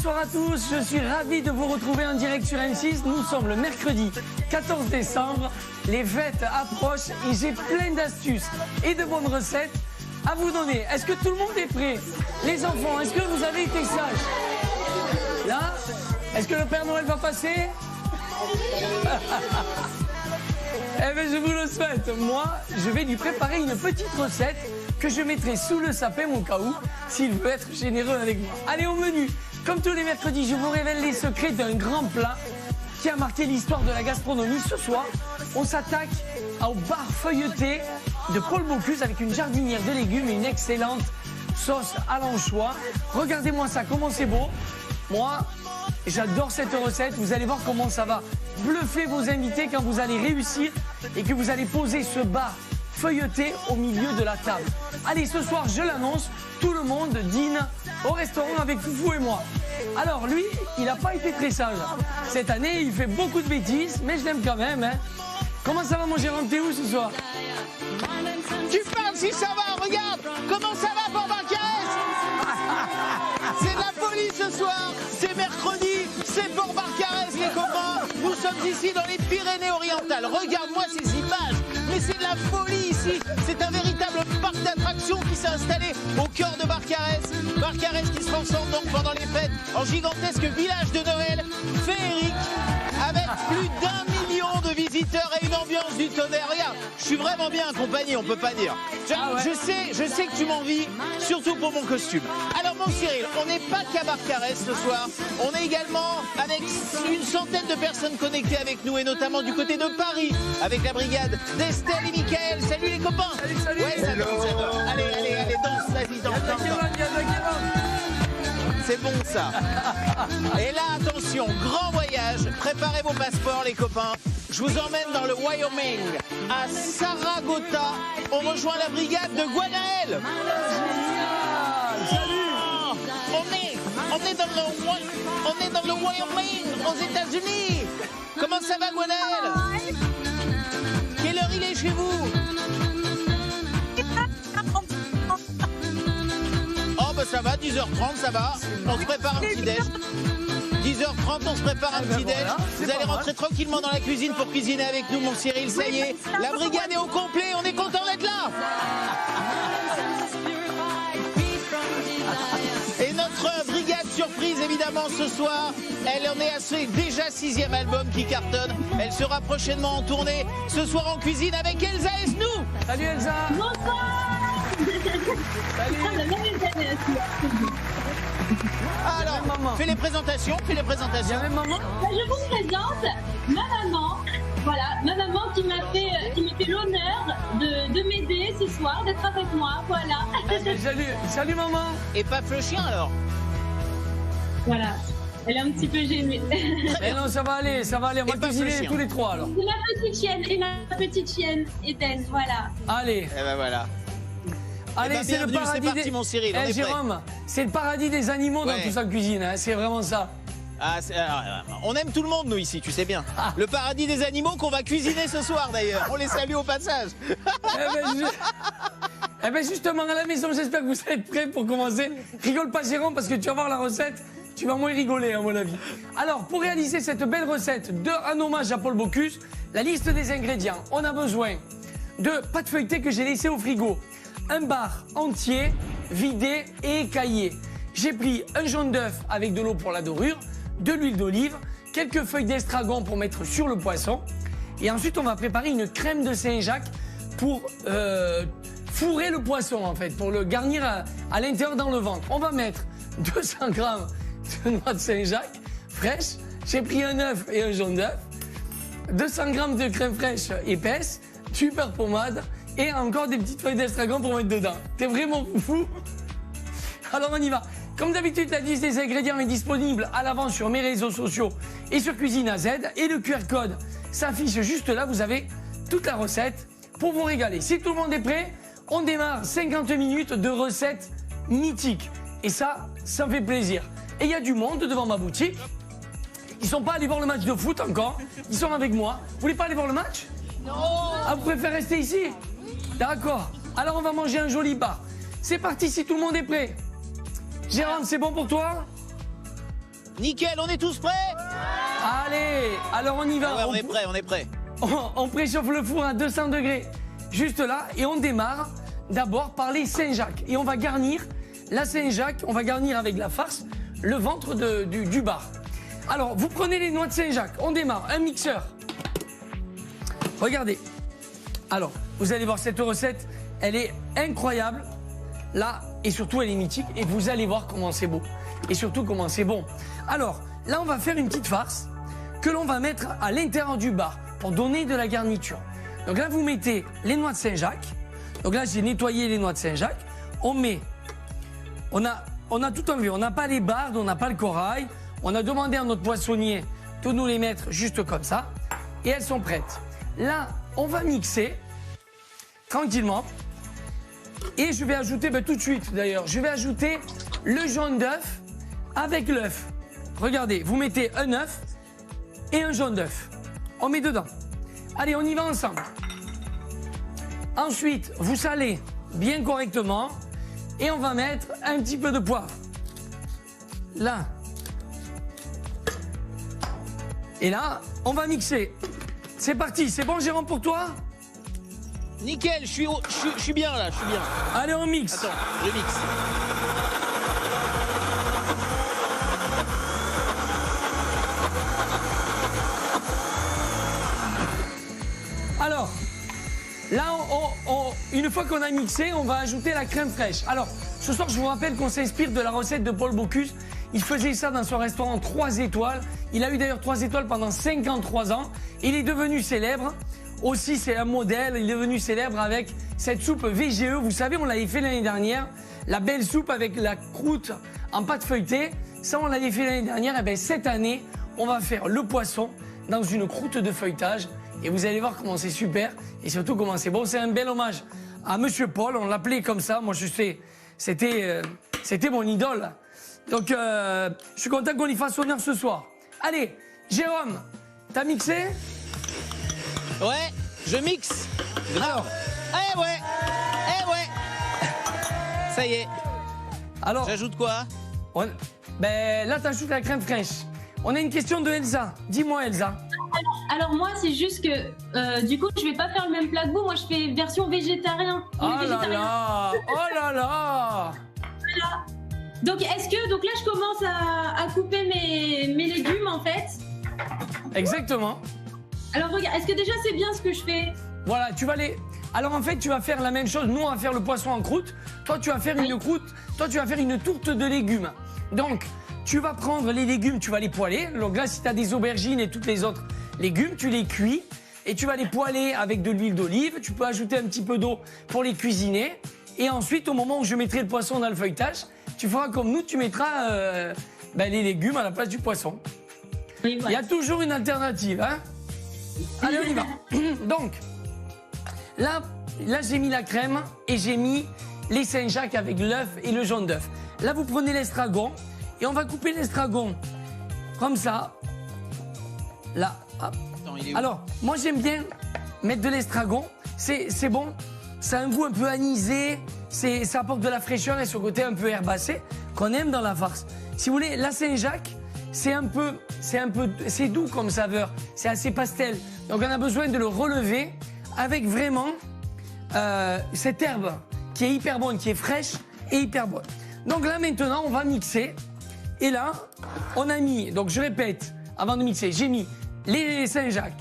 Bonsoir à tous, je suis ravi de vous retrouver en direct sur M6. Nous sommes le mercredi 14 décembre, les fêtes approchent et j'ai plein d'astuces et de bonnes recettes à vous donner. Est-ce que tout le monde est prêt? Les enfants, est-ce que vous avez été sages? Là, est-ce que le Père Noël va passer? Eh bien, je vous le souhaite. Moi, je vais lui préparer une petite recette que je mettrai sous le sapin au cas où, s'il veut être généreux avec moi. Allez, au menu. Comme tous les mercredis, je vous révèle les secrets d'un grand plat qui a marqué l'histoire de la gastronomie. Ce soir, on s'attaque au bar feuilleté de Paul Bocuse avec une jardinière de légumes et une excellente sauce à l'anchois. Regardez-moi ça, comment c'est beau. Moi, j'adore cette recette. Vous allez voir comment ça va bluffer vos invités quand vous allez réussir et que vous allez poser ce bar feuilleté au milieu de la table. Allez, ce soir, je l'annonce, tout le monde dîne au restaurant avec Foufou et moi. Alors, lui, il n'a pas été très sage. Cette année, il fait beaucoup de bêtises, mais je l'aime quand même. Hein. Comment ça va, mon Jérôme? T'es où ce soir? Tu parles si ça va, regarde. Comment ça va pour Barcarès? C'est de la folie ce soir. C'est mercredi, c'est pour Barcarès, les copains. Nous sommes ici dans les Pyrénées-Orientales. Regarde-moi ces images. Mais c'est de la folie ici. C'est un véritable parc d'attractions qui s'est installé au cœur de Barcarès. Barcarès qui se transforme donc pendant les fêtes en gigantesque village de Noël féerique avec plus d'1 million de visiteurs et une ambiance du tonnerre. Regarde, je suis vraiment bien accompagné, on peut pas dire. Je sais que tu m'envies, surtout pour mon costume. Alors mon Cyril, on n'est pas qu'à Barcarès ce soir. On est également avec une centaine de personnes connectées avec nous et notamment du côté de Paris avec la brigade d'Estelle et Mickaël. Salut les copains. Salut. Ouais, ça danse. Allez, danse, vas-y, danse. C'est bon ça. Et là, attention, grand voyage. Préparez vos passeports, les copains. Je vous emmène dans le Wyoming, à Saragota. On rejoint la brigade de Guanaël. Salut. On est dans le Wyoming, aux États-Unis. Comment ça va, Guanaël? Quelle heure il est chez vous? Oh bah ça va, 10h30, ça va. On se prépare un petit déj. 10h30, on se prépare un petit déj. Voilà, vous allez rentrer tranquillement dans la cuisine pour cuisiner avec nous, mon Cyril. Ça y est, la brigade est au complet. On est content d'être là. Et notre brigade surprise, évidemment, ce soir, elle en est à son déjà 6e album qui cartonne. Elle sera prochainement en tournée ce soir en cuisine avec Elsa Esnou. Salut Elsa. Bonsoir. Salut. Alors, maman. fais les présentations. Il y avait maman? Je vous présente ma maman. Voilà, ma maman qui m'a fait l'honneur de m'aider ce soir, d'être avec moi. Voilà. Salut maman. Et pas le chien alors. Voilà. Elle est un petit peu gênée. Mais non, ça va aller. On va pas cuisiner fléchir. tous les trois alors. C'est ma petite chienne et ma petite chienne Eden. Voilà. Allez. Et ben voilà. Allez, ben, c'est le bienvenue, paradis. c'est parti, mon Cyril, on est prêt. Jérôme, c'est le paradis des animaux dans Ouais. tout ça cuisine, hein, c'est vraiment ça. Ah, on aime tout le monde, nous, ici, tu sais bien. Le paradis des animaux qu'on va cuisiner ce soir, d'ailleurs. On les salue au passage. Eh ben justement, à la maison, j'espère que vous êtes prêts pour commencer. Rigole pas, Jérôme, parce que tu vas voir la recette, tu vas moins rigoler, à mon avis. Alors, pour réaliser cette belle recette en hommage à Paul Bocuse, la liste des ingrédients. On a besoin de pâte feuilletée que j'ai laissée au frigo, un bar entier, vidé et écaillé. J'ai pris un jaune d'œuf avec de l'eau pour la dorure, de l'huile d'olive, quelques feuilles d'estragon pour mettre sur le poisson. Et ensuite, on va préparer une crème de Saint-Jacques pour fourrer le poisson, en fait, pour le garnir à l'intérieur dans le ventre. On va mettre 200 grammes de noix de Saint-Jacques fraîche. J'ai pris un œuf et un jaune d'œuf. 200 grammes de crème fraîche épaisse, super pommade et encore des petites feuilles d'estragon pour mettre dedans. T'es vraiment fou? Alors on y va. Comme d'habitude, la liste des ingrédients est disponible à l'avance sur mes réseaux sociaux et sur Cuisine AZ. Et le QR code s'affiche juste là. Vous avez toute la recette pour vous régaler. Si tout le monde est prêt, on démarre 50 minutes de recettes mythiques. Et ça me fait plaisir. Et il y a du monde devant ma boutique. Ils sont pas allés voir le match de foot encore. Ils sont avec moi. Vous voulez pas aller voir le match? Non. Ah, vous préférez rester ici? D'accord. Alors on va manger un joli bar. C'est parti si tout le monde est prêt. Jérôme, c'est bon pour toi? Nickel, on est tous prêts? Allez, alors on y va. Ah ouais, on est prêts, on est prêts. On préchauffe le four à 200 degrés, juste là, et on démarre d'abord par les Saint-Jacques. Et on va garnir la Saint-Jacques, on va garnir avec la farce le ventre du bar. Alors, vous prenez les noix de Saint-Jacques, on démarre, un mixeur. Regardez. Alors, vous allez voir cette recette, elle est incroyable. Là, et surtout, elle est mythique. Et vous allez voir comment c'est beau. Et surtout, comment c'est bon. Alors, là, on va faire une petite farce que l'on va mettre à l'intérieur du bar pour donner de la garniture. Donc là, vous mettez les noix de Saint-Jacques. Donc là, j'ai nettoyé les noix de Saint-Jacques. On a tout enlevé. On n'a pas les bardes, on n'a pas le corail. On a demandé à notre poissonnier de nous les mettre juste comme ça. Et elles sont prêtes. Là, on va mixer tranquillement. Et je vais ajouter, tout de suite d'ailleurs, je vais ajouter le jaune d'œuf avec l'œuf. Regardez, vous mettez un œuf et un jaune d'œuf. On met dedans. Allez, on y va ensemble. Ensuite, vous salez bien correctement. Et on va mettre un petit peu de poivre. Là. Et là, on va mixer. C'est parti, c'est bon Jérôme pour toi? Nickel, je suis bien là, je suis bien. Allez, on mixe. Attends, je mixe. Alors, là, une fois qu'on a mixé, on va ajouter la crème fraîche. Alors, ce soir, je vous rappelle qu'on s'inspire de la recette de Paul Bocuse. Il faisait ça dans son restaurant 3 étoiles. Il a eu d'ailleurs 3 étoiles pendant 53 ans. Il est devenu célèbre. Aussi, c'est un modèle. Il est devenu célèbre avec cette soupe VGE. Vous savez, on l'avait fait l'année dernière. La belle soupe avec la croûte en pâte feuilletée. Ça, on l'avait fait l'année dernière. Et bien, cette année, on va faire le poisson dans une croûte de feuilletage. Et vous allez voir comment c'est super. Et surtout, comment c'est bon. C'est un bel hommage à Monsieur Paul. On l'appelait comme ça. Moi, je sais, c'était mon idole. Donc, je suis content qu'on y fasse honneur ce soir. Allez, Jérôme, t'as mixé? Ouais, je mixe. Alors, Eh ouais. Ça y est. alors J'ajoute quoi? là, t'ajoutes la crème fraîche. On a une question de Elsa. Dis-moi, Elsa. Alors moi, c'est juste que du coup, je vais pas faire le même plat que vous. Moi, je fais version végétarien. Oh là là. Oh là là. Donc là, je commence à couper mes légumes en fait. Exactement. Alors regarde, est-ce que déjà c'est bien ce que je fais? Voilà, tu vas les... Alors en fait, tu vas faire la même chose. Nous, on va faire le poisson en croûte. Toi, tu vas faire une croûte. Toi, tu vas faire une tourte de légumes. Donc, tu vas prendre les légumes, tu vas les poêler. Donc là, si tu as des aubergines et toutes les autres légumes, tu les cuis. Et tu vas les poêler avec de l'huile d'olive. Tu peux ajouter un petit peu d'eau pour les cuisiner. Et ensuite, au moment où je mettrai le poisson dans le feuilletage, tu feras comme nous, tu mettras les légumes à la place du poisson. Oui, Il y a toujours une alternative, hein? Allez, on y va. Donc, là j'ai mis la crème et j'ai mis les Saint-Jacques avec l'œuf et le jaune d'œuf. Là, vous prenez l'estragon et on va couper l'estragon comme ça. Là, hop. Attends, il est où? Alors, moi, j'aime bien mettre de l'estragon. C'est bon. Ça a un goût un peu anisé. Ça apporte de la fraîcheur et ce côté un peu herbacé qu'on aime dans la farce. Si vous voulez, la Saint-Jacques, c'est doux comme saveur, c'est assez pastel. Donc on a besoin de le relever avec vraiment cette herbe qui est hyper bonne, qui est fraîche et hyper bonne. Donc là maintenant on va mixer. Et là on a mis, donc je répète, avant de mixer, j'ai mis les Saint-Jacques,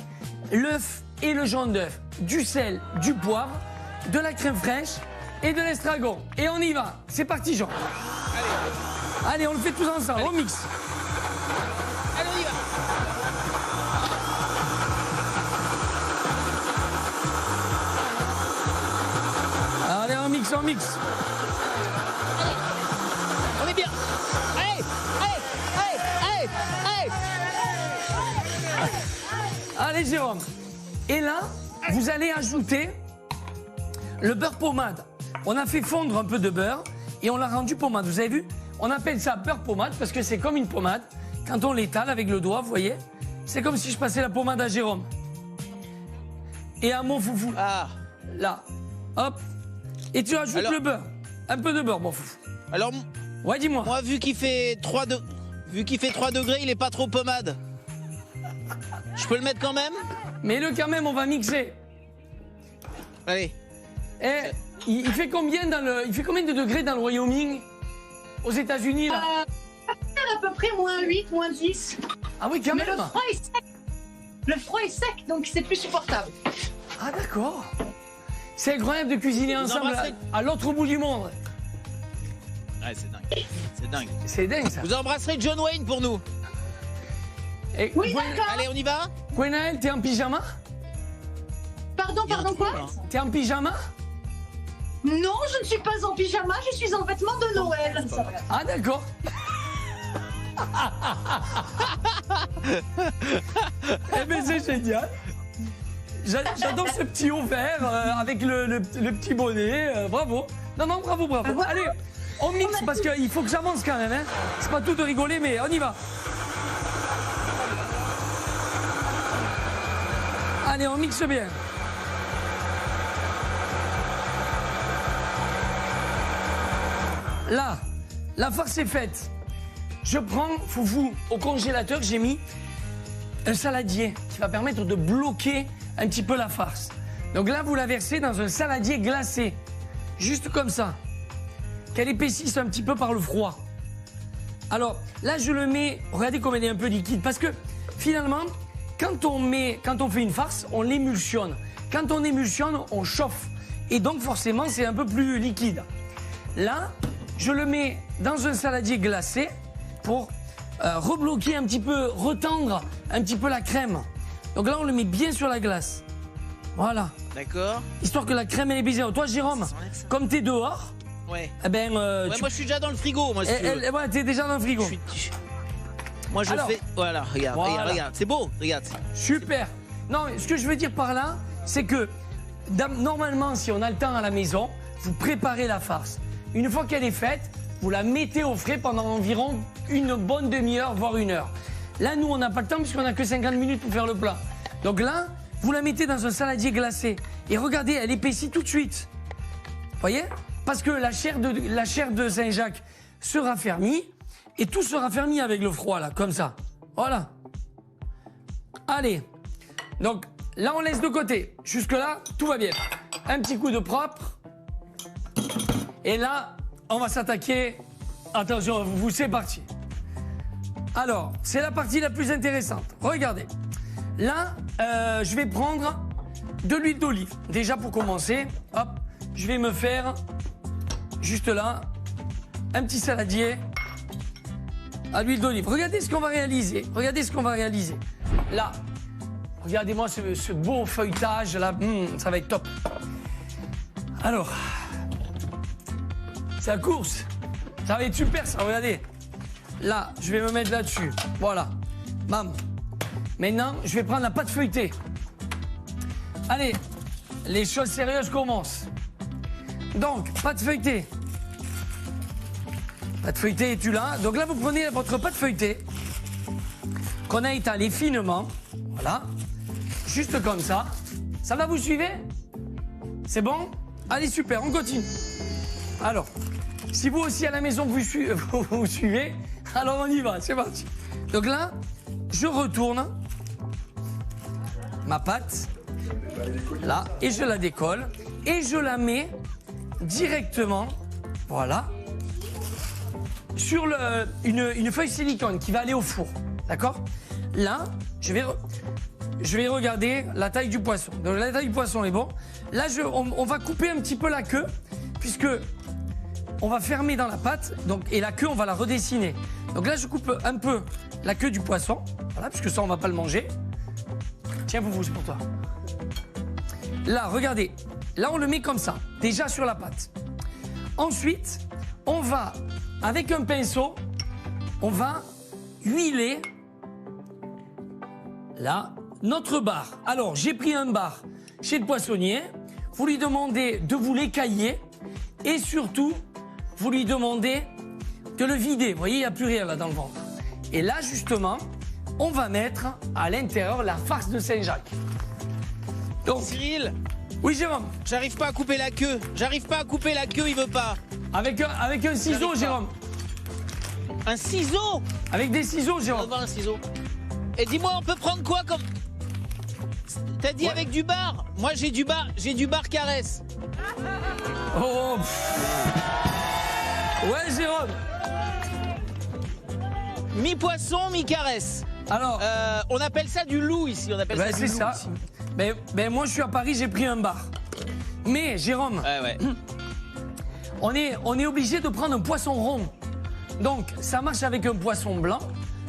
l'œuf et le jaune d'œuf, du sel, du poivre, de la crème fraîche et de l'estragon. Et on y va, c'est parti Jean. Allez, on le fait tous ensemble, on mixe. Allez, on y va. Allez, on mixe, on mixe. On est bien. Allez. Allez, Jérôme. Et là, vous allez ajouter le beurre pommade. On a fait fondre un peu de beurre et on l'a rendu pommade. Vous avez vu? On appelle ça beurre pommade parce que c'est comme une pommade. Quand on l'étale avec le doigt, vous voyez, c'est comme si je passais la pommade à Jérôme. Et à mon foufou. Ah. Là. Hop. Et tu ajoutes Alors, le beurre. Un peu de beurre, mon foufou. Alors, Ouais, dis-moi. moi, vu qu'il fait 3 vu qu'il fait 3 degrés, il est pas trop pommade. Je peux le mettre quand même? Mets-le quand même, on va mixer. Allez. Eh, il fait combien de degrés dans le Wyoming? Aux États-Unis, là? À peu près moins 8, moins 10. Ah oui, quand Mais même. le froid est sec. Le froid est sec, donc c'est plus supportable. Ah d'accord. C'est incroyable de cuisiner ensemble embrasserez- à l'autre bout du monde. Ouais, c'est dingue. C'est dingue. C'est dingue ça. Vous embrasserez John Wayne pour nous. Et Oui, d'accord. Allez, on y va? Gwenaël, t'es en pyjama? Pardon, Il y a un pardon, trou, quoi? là. T'es en pyjama? Non, je ne suis pas en pyjama, je suis en vêtements de Noël. Ah d'accord. Eh ben c'est génial. J'adore ce petit haut vert avec le petit bonnet. Bravo. Non, non, bravo, bravo. Voilà. Allez, on mixe parce qu'il faut que j'avance quand même. Hein. C'est pas tout de rigoler, mais on y va. Allez, on mixe bien. Là, la farce est faite. Je prends, Foufou, au congélateur, j'ai mis un saladier qui va permettre de bloquer un petit peu la farce. Donc là, vous la versez dans un saladier glacé, juste comme ça, qu'elle épaississe un petit peu par le froid. Alors là, je le mets, regardez comme elle est un peu liquide, parce que finalement, quand on fait une farce, on l'émulsionne. Quand on émulsionne, on chauffe. Et donc forcément, c'est un peu plus liquide. Là, je le mets dans un saladier glacé pour rebloquer un petit peu, retendre un petit peu la crème. Donc là, on le met bien sur la glace. Voilà. D'accord. Histoire que la crème, elle est bien. Toi, Jérôme, s'enlève, ça. comme t'es dehors, Ouais. eh ben, Ouais, moi je suis déjà dans le frigo, moi si tu veux. ouais, t'es déjà dans le frigo. Moi je Alors. fais. Voilà, regarde, Voilà. regarde, regarde. C'est beau, regarde. Super. Non, ce que je veux dire par là, c'est que normalement, si on a le temps à la maison, vous préparez la farce. Une fois qu'elle est faite, vous la mettez au frais pendant environ une bonne demi-heure, voire 1 heure. Là, nous, on n'a pas le temps puisqu'on n'a que 50 minutes pour faire le plat. Donc là, vous la mettez dans un saladier glacé. Et regardez, elle épaissit tout de suite. Vous voyez? Parce que la chair de Saint-Jacques se raffermit et tout se raffermit avec le froid, là, comme ça. Voilà. Allez. Donc là, on laisse de côté. Jusque-là, tout va bien. Un petit coup de propre. Et là, on va s'attaquer. Attention, vous, c'est parti. Alors, c'est la partie la plus intéressante. Regardez. Là, je vais prendre de l'huile d'olive. Déjà, pour commencer, hop, je vais me faire, juste là, un petit saladier à l'huile d'olive. Regardez ce qu'on va réaliser. Regardez ce qu'on va réaliser. Là, regardez-moi ce beau feuilletage, là, ça va être top. Alors, c'est la course. Ça va être super, ça, regardez. Là, je vais me mettre là-dessus. Voilà. Bam. Maintenant, je vais prendre la pâte feuilletée. Allez, les choses sérieuses commencent. Donc, pâte feuilletée. Pâte feuilletée, es-tu là? Donc là, vous prenez votre pâte feuilletée qu'on a étalée finement. Voilà. Juste comme ça. Ça va, vous suivez? C'est bon? Allez, super, on continue. Alors, si vous aussi à la maison vous suivez, alors on y va, c'est parti. Donc là, je retourne ma pâte, là, et je la décolle, et je la mets directement, voilà, sur une feuille silicone qui va aller au four, d'accord? Là, je vais regarder la taille du poisson. Donc la taille du poisson est bon. Là, on va couper un petit peu la queue, puisque on va fermer dans la pâte, donc, et la queue, on va la redessiner. Donc là, je coupe un peu la queue du poisson, voilà, puisque ça, on va pas le manger. Tiens, vous, c'est pour toi. Là, regardez, là, on le met comme ça, déjà sur la pâte. Ensuite, on va, avec un pinceau, on va huiler, là, notre bar. Alors, j'ai pris un bar chez le poissonnier, vous lui demandez de vous l'écailler, et surtout, vous lui demandez de le vider. Vous voyez, il n'y a plus rien là dans le ventre. Et là, justement, on va mettre à l'intérieur la farce de Saint-Jacques. Donc, Cyril, oui, Jérôme, j'arrive pas à couper la queue. J'arrive pas à couper la queue, il veut pas. avec un ciseau, J'arrive pas. Jérôme. Un ciseau? Avec des ciseaux, Jérôme. Donne-moi un ciseau. Et dis-moi, on peut prendre quoi comme... T'as dit avec du bar. Moi, j'ai du bar caresse. Oh, ouais, Jérôme. Mi-poisson, mi-caresse. Alors, On appelle ça du loup ici. On appelle ben, ça c'est du loup ça. ici. Mais moi, je suis à Paris, j'ai pris un bar. Mais, Jérôme, Ouais. on est obligé de prendre un poisson rond. Donc, ça marche avec un poisson blanc.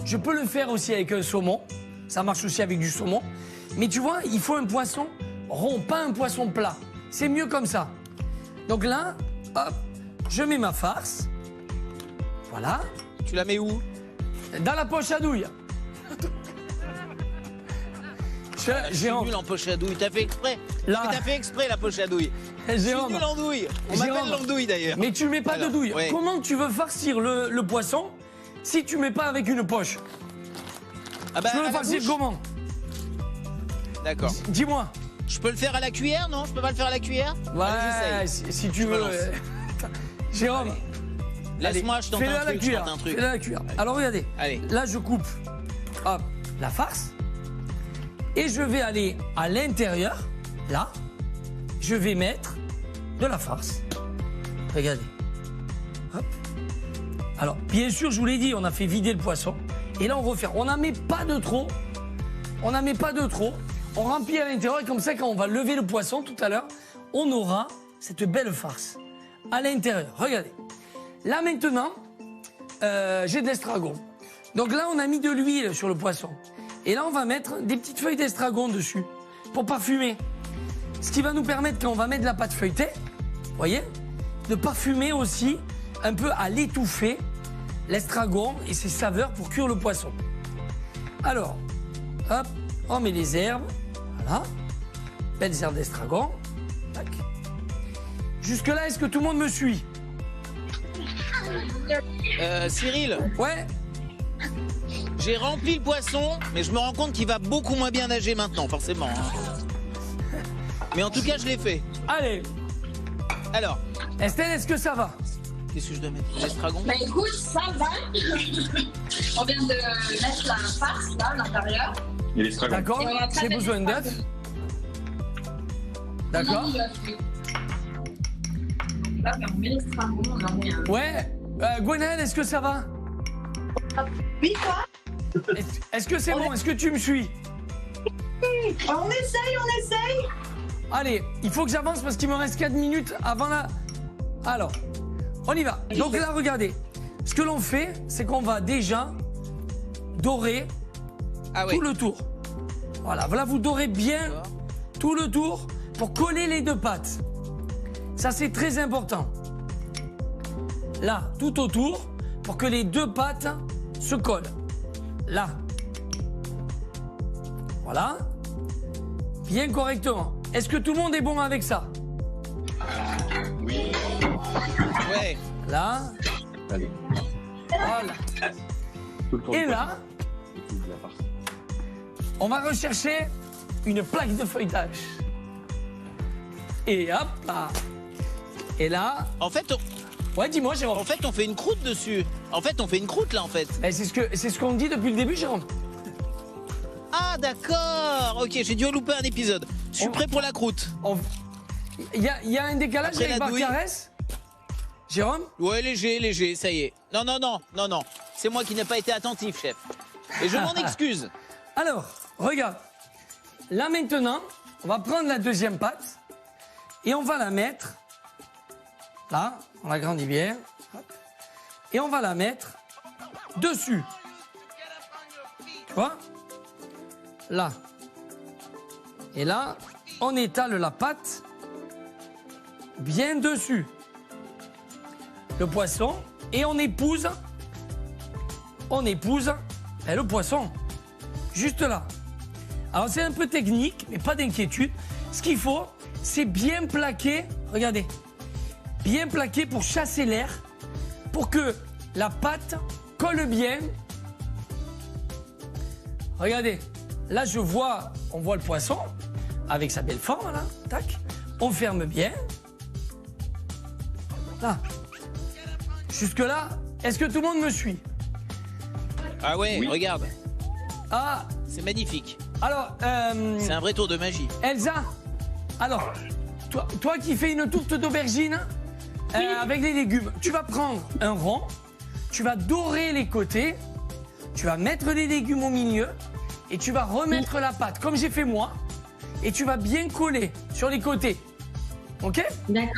Je peux le faire aussi avec un saumon. Ça marche aussi avec du saumon. Mais tu vois, il faut un poisson rond, pas un poisson plat. C'est mieux comme ça. Donc là, hop, je mets ma farce. Voilà. Tu la mets où? Dans la poche à douille. Je suis nul en poche à douille. T'as fait exprès. Là. Mais t'as fait exprès la poche à douille. Je suis Jérôme, nul en douille. On m'appelle Jérôme. l'andouille d'ailleurs. mais tu mets pas Alors, de douille. ouais. Comment tu veux farcir le poisson si tu mets pas avec une poche? Ah bah, Tu veux à le la farcir bouche. comment? D'accord. Dis-moi. Je peux le faire à la cuillère, non? Je peux pas le faire à la cuillère? Ouais, Allez, si tu Je veux. balance. Jérôme, Laisse-moi, je tente fais-le un à la truc. Je cuillère. tente un truc. Fais-le à la cuillère. Alors regardez. Allez. Là, je coupe hop, la farce. Et je vais aller à l'intérieur. Là, je vais mettre de la farce. Regardez. Hop. Alors, bien sûr, je vous l'ai dit, on a fait vider le poisson. Et là, on refait. On n'en met pas de trop. On n'en met pas de trop. On remplit à l'intérieur. Et comme ça, quand on va lever le poisson tout à l'heure, on aura cette belle farce à l'intérieur. Regardez. Là, maintenant, j'ai de l'estragon. Donc là, on a mis de l'huile sur le poisson. Et là, on va mettre des petites feuilles d'estragon dessus pour parfumer. Ce qui va nous permettre, quand on va mettre de la pâte feuilletée, vous voyez, de parfumer aussi un peu à l'étouffer l'estragon et ses saveurs pour cuire le poisson. Alors, hop, on met les herbes. Voilà. Belles herbes d'estragon. Tac. Jusque-là, est-ce que tout le monde me suit? Cyril, Ouais. j'ai rempli le poisson, mais je me rends compte qu'il va beaucoup moins bien nager maintenant, forcément. Hein. Mais en tout cas, je l'ai fait. Allez. Alors, Estelle, est-ce que ça va? qu'est-ce que je dois mettre? L'estragon? Bah écoute, ça va. On vient de mettre la farce là à l'intérieur. Et l'estragon. D'accord. Et on est en train J'ai de besoin mettre d'œufs. On a D'accord. mis l'œuf, oui. Là, on met l'estragon, on en met un. Ouais. Gwenaëlle, est-ce que ça va? Oui, toi? Est-ce que c'est bon? Est-ce que tu me suis? On essaye. Allez, il faut que j'avance parce qu'il me reste 4 minutes avant la... Alors, on y va. Donc là, regardez. Ce que l'on fait, c'est qu'on va déjà dorer Ah ouais. tout le tour. Voilà, vous dorez bien tout le tour pour coller les deux pattes. Ça, c'est très important. Là, tout autour, pour que les deux pattes se collent. Là. Voilà. Bien correctement. Est-ce que tout le monde est bon avec ça? Ouais. Là. Allez, Voilà. tout le temps. Et là, La farce. on va rechercher une plaque de feuilletage. Et hop là. Et là. En fait, Ouais, dis-moi, Jérôme. on fait une croûte dessus. En fait, on fait une croûte là, en fait. Ben, c'est ce qu'on dit depuis le début, Jérôme. Ah d'accord. Ok, j'ai dû louper un épisode. Je suis prêt pour la croûte. Il y a un décalage Après avec la douille. Barcarès, Jérôme? Ouais, léger, ça y est. Non. C'est moi qui n'ai pas été attentif, chef. Et je m'en excuse. Alors, regarde. Là maintenant, on va prendre la deuxième pâte et on va la mettre. Là, on l'agrandit bien. Hop. Et on va la mettre dessus. Tu vois? Là. Et là, on étale la pâte bien dessus. Le poisson. Et on épouse le poisson. Juste là. Alors c'est un peu technique, mais pas d'inquiétude. Ce qu'il faut, c'est bien plaquer. Regardez. Bien plaquer pour chasser l'air. Pour que la pâte colle bien. Regardez. Là, on voit le poisson avec sa belle forme, là. Tac. On ferme bien. Là. Jusque-là, est-ce que tout le monde me suit? Ah ouais, Oui. regarde, Ah, c'est magnifique. alors, C'est un vrai tour de magie. Elsa, alors, toi qui fais une tourte d'aubergine avec des légumes, tu vas prendre un rond, tu vas dorer les côtés, tu vas mettre les légumes au milieu et tu vas remettre la pâte, comme j'ai fait moi, et tu vas bien coller sur les côtés. Ok? D'accord.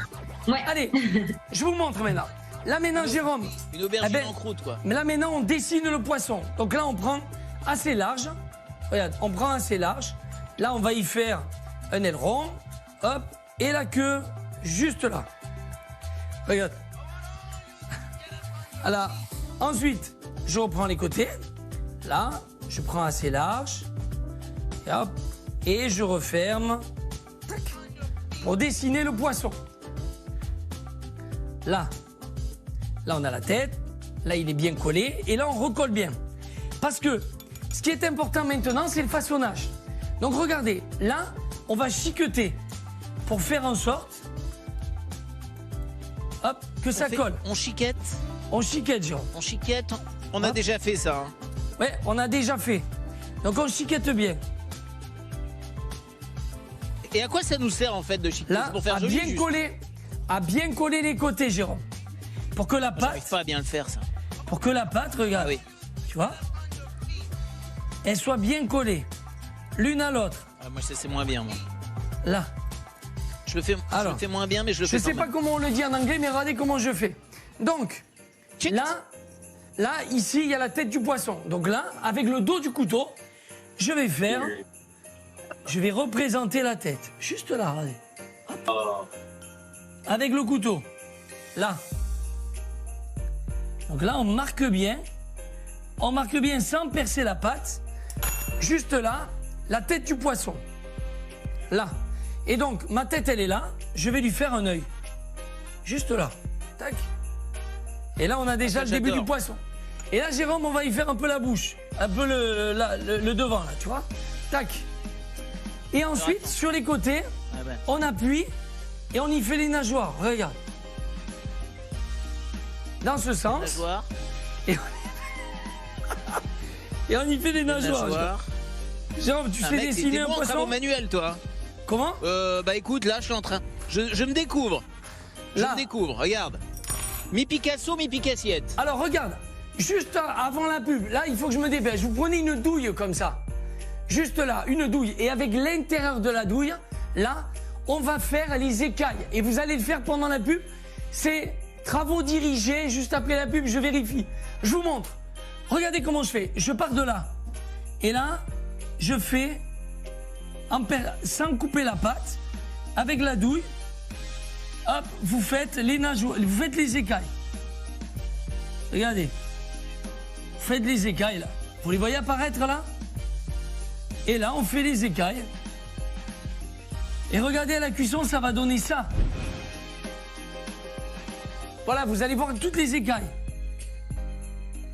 Ouais. Allez, je vous montre maintenant. Là maintenant, Jérôme, Une aubergine Eh ben, en croûte, quoi. mais là maintenant, on dessine le poisson. Donc là, on prend assez large. Regarde, on prend assez large. Là, on va y faire un aileron. Hop. Et la queue, juste là. Regarde. Alors, ensuite, je reprends les côtés. Là, je prends assez large. Et hop. Et je referme. Tac. Pour dessiner le poisson. Là. Là, on a la tête. Là, il est bien collé. Et là, on recolle bien. Parce que ce qui est important maintenant, c'est le façonnage. Donc, regardez. Là, on va chiqueter pour faire en sorte hop, que ça colle. On chiquette, On chiquette, Jérôme. on chiquette. On a Hop. déjà fait ça. Hein. Ouais, on a déjà fait. Donc, on chiquette bien. Et à quoi ça nous sert en fait de chiquetter? Là, C'est pour faire à joli, bien juste. coller les côtés, Jérôme. Pour que la J'arrive pâte, pas à bien le faire, ça. regarde, Ah oui. tu vois, elle soit bien collée, l'une à l'autre. Ah, moi, c'est moins bien, moi. Là. Je le fais Alors, moins bien, mais je le Je fais ne sais quand pas même. comment on le dit en anglais, mais regardez comment je fais. Donc, Check. là, ici, il y a la tête du poisson. Donc là, avec le dos du couteau, je vais représenter la tête. Juste là, regardez. Hop. Avec le couteau. Là. Donc là, on marque bien. On marque bien sans percer la pâte. Juste là, la tête du poisson. Là. Et donc, ma tête, elle est là. Je vais lui faire un œil. Juste là. Tac. Et là, on a déjà Ah, le début j'adore. du poisson. Et là, Jérôme, on va y faire un peu la bouche. Un peu le devant, là, tu vois. Tac. Et ensuite, sur les côtés, Ah ben. on appuie et on y fait les nageoires. Regarde. Dans ce sens. Nageoire. Et on y fait les nageoires. Nageoire. Jérôme, tu Ah, sais mec, dessiner t'es un bon en poisson travaux manuels, toi. Comment Bah écoute, là, je suis en train. Je me découvre. Je Là. me découvre, regarde. Mi Picasso, mi Picassiette. Alors regarde, juste avant la pub, là il faut que je me dépêche. Vous prenez une douille comme ça, juste là, une douille. Et avec l'intérieur de la douille, là, on va faire les écailles. Et vous allez le faire pendant la pub. C'est travaux dirigés, juste après la pub, je vérifie. Je vous montre. Regardez comment je fais. Je pars de là. Et là, je fais, sans couper la pâte, avec la douille. Hop, vous faites les nageoires, vous faites les écailles. Regardez. Vous faites les écailles là. Vous les voyez apparaître là? Et là, on fait les écailles. Et regardez à la cuisson, ça va donner ça. Voilà, vous allez voir toutes les écailles.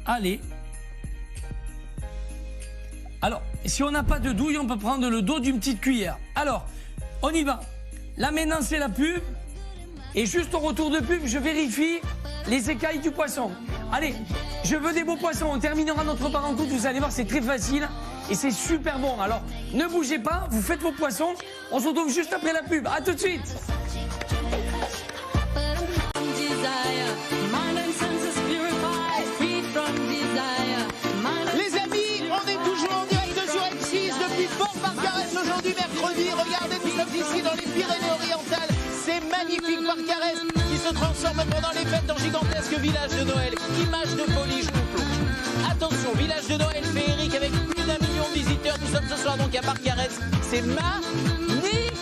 Allez. Alors, si on n'a pas de douille, on peut prendre le dos d'une petite cuillère. Alors, on y va. Là maintenant, c'est la pub. Et juste au retour de pub, je vérifie les écailles du poisson. Allez, je veux des beaux poissons. On terminera notre parencoute. Vous allez voir, c'est très facile et c'est super bon. Alors, ne bougez pas, vous faites vos poissons. On se retrouve juste après la pub. À tout de suite. Les amis, on est toujours en direct sur M6 depuis Port-Barcarès aujourd'hui mercredi. Regardez, nous sommes ici dans les Pyrénées-Orientales. C'est magnifique Barcarès qui se transforme pendant les fêtes en gigantesque village de Noël. Image de folie, je vous plonge. Attention, village de Noël féerique avec plus d'1 million de visiteurs. Nous sommes ce soir donc à Barcarès. C'est magnifique.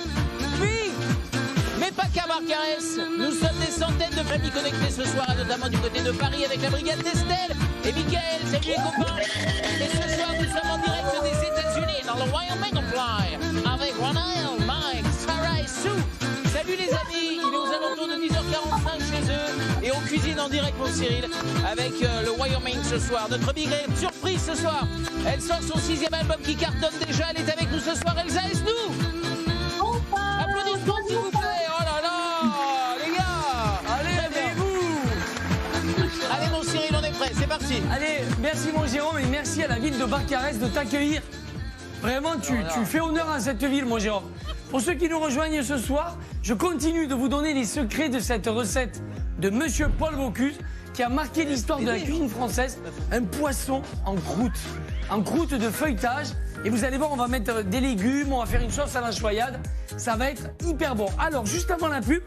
Mais pas qu'à Barcarès, nous sommes des centaines de familles connectées ce soir, notamment du côté de Paris avec la brigade d'Estelle et Michael, salut les copains. Et ce soir nous sommes en direct des États-Unis dans le Wyoming Fly avec Ronald, Mike, Sarah et Sue. Salut les amis, il est aux alentours de 10h45 chez eux et on cuisine en direct mon Cyril avec le Wyoming ce soir. Notre big surprise ce soir, elle sort son 6e album qui cartonne déjà, elle est avec nous ce soir, Elsa et nous. Applaudissements s'il vous plaît. Oh là là, les gars. Allez, réveillez-vous. Allez mon Cyril, on est prêt, c'est parti. Allez, merci mon Jérôme et merci. merci à la ville de Barcarès de t'accueillir. Vraiment, tu fais honneur à cette ville, mon Jérôme. Pour ceux qui nous rejoignent ce soir, je continue de vous donner les secrets de cette recette de Monsieur Paul Bocuse qui a marqué l'histoire de la cuisine française. Un poisson en croûte de feuilletage. Et vous allez voir, on va mettre des légumes, on va faire une sauce à la choyade. Ça va être hyper bon. Alors, juste avant la pub,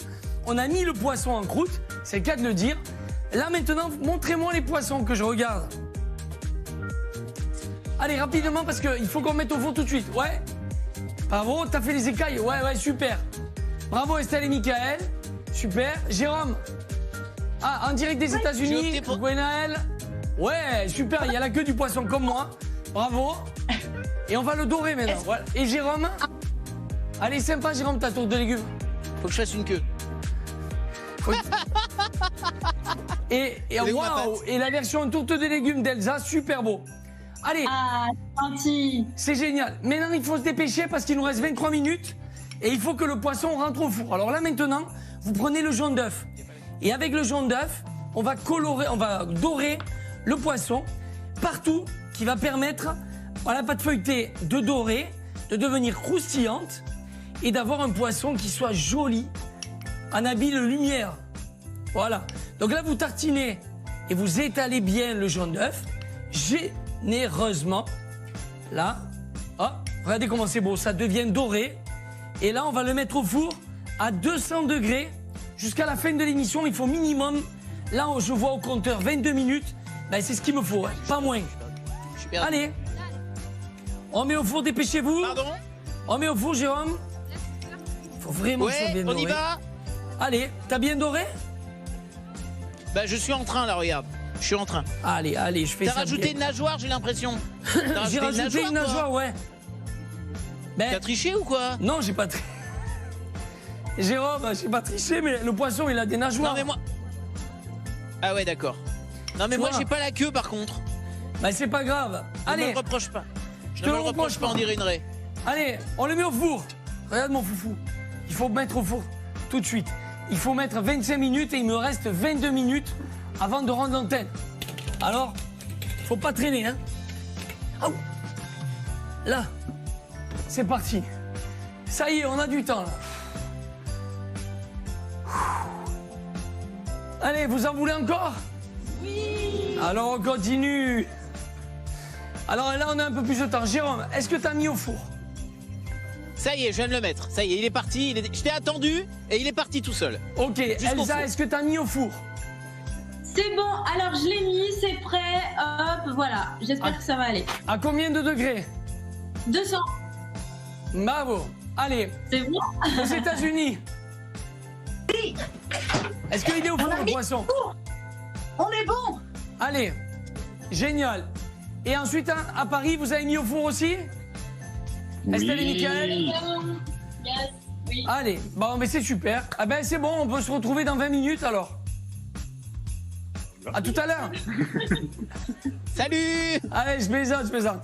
on a mis le poisson en croûte. C'est le cas de le dire. Là, maintenant, montrez-moi les poissons que je regarde. Allez, rapidement, parce qu'il faut qu'on mette au four tout de suite. Ouais. Bravo, t'as fait les écailles. Ouais, super. Bravo, Estelle et Michael. Super. Jérôme. Ah, en direct des États-Unis. Gwenaël. Ouais, super. Il y a la queue du poisson comme moi. Bravo. Et on va le dorer maintenant. Voilà. Et Jérôme. Allez, sympa, Jérôme, ta tour de légumes. Faut que je fasse une queue. Et waouh. Et la version tourte de légumes d'Elsa, super beau. Allez. Ah, gentil. C'est génial. Maintenant, il faut se dépêcher parce qu'il nous reste 23 minutes et il faut que le poisson rentre au four. Alors là, maintenant, vous prenez le jaune d'œuf. Et avec le jaune d'œuf, on va dorer le poisson partout, qui va permettre à la pâte feuilletée de dorer, de devenir croustillante et d'avoir un poisson qui soit joli, en habile lumière. Voilà. Donc là, vous tartinez et vous étalez bien le jaune d'œuf. Généreusement. Là, hop, regardez comment c'est beau, ça devient doré. Et là, on va le mettre au four à 200 degrés jusqu'à la fin de l'émission. Il faut minimum, là, je vois au compteur 22 minutes. Ben, c'est ce qu'il me faut, hein, pas moins. Allez, on met au four, dépêchez-vous. Pardon? On met au four, Jérôme. Il faut vraiment que ça soit bien doré. On y va. Allez, t'as bien doré? Bah, je suis en train, là, regarde. Je suis en train. Allez, je fais ça. T'as rajouté une nageoire, j'ai l'impression. J'ai rajouté une nageoire, ouais. Ben, t'as triché ou quoi? Non, j'ai pas triché. Jérôme, j'ai pas triché, mais le poisson, il a des nageoires. Non, mais moi. Ah ouais, d'accord. Non, mais moi, j'ai pas la queue, par contre. Bah, c'est pas grave. Allez. Ne me le reproche pas. Je ne me le reproche pas, on dirait une raie. Allez, on le met au four. Regarde mon foufou. Il faut mettre au four tout de suite. Il faut mettre 25 minutes et il me reste 22 minutes avant de rendre l'antenne. Alors, faut pas traîner, hein. Oh. Là, c'est parti. Ça y est, on a du temps, là. Allez, vous en voulez encore? Oui. Alors, on continue. Alors là, on a un peu plus de temps. Jérôme, est-ce que tu as mis au four? Ça y est, je viens de le mettre. Ça y est, il est parti. Je t'ai attendu et il est parti tout seul. Ok, Elsa, est-ce que tu as mis au four? C'est bon, alors je l'ai mis, c'est prêt. Hop, voilà. J'espère que ça va aller. À combien de degrés? 200. Bravo. Allez. C'est bon. Aux États-Unis. Oui. Est-ce qu'il est au four, le poisson? On est bon. Allez. Génial. Et ensuite, hein, à Paris, vous avez mis au four aussi? Estelle et Michael? Yes. Oui. Allez. Bon, mais c'est super. Ah ben, c'est bon, on peut se retrouver dans 20 minutes, alors. À tout à l'heure. Salut. Allez, je plaisante.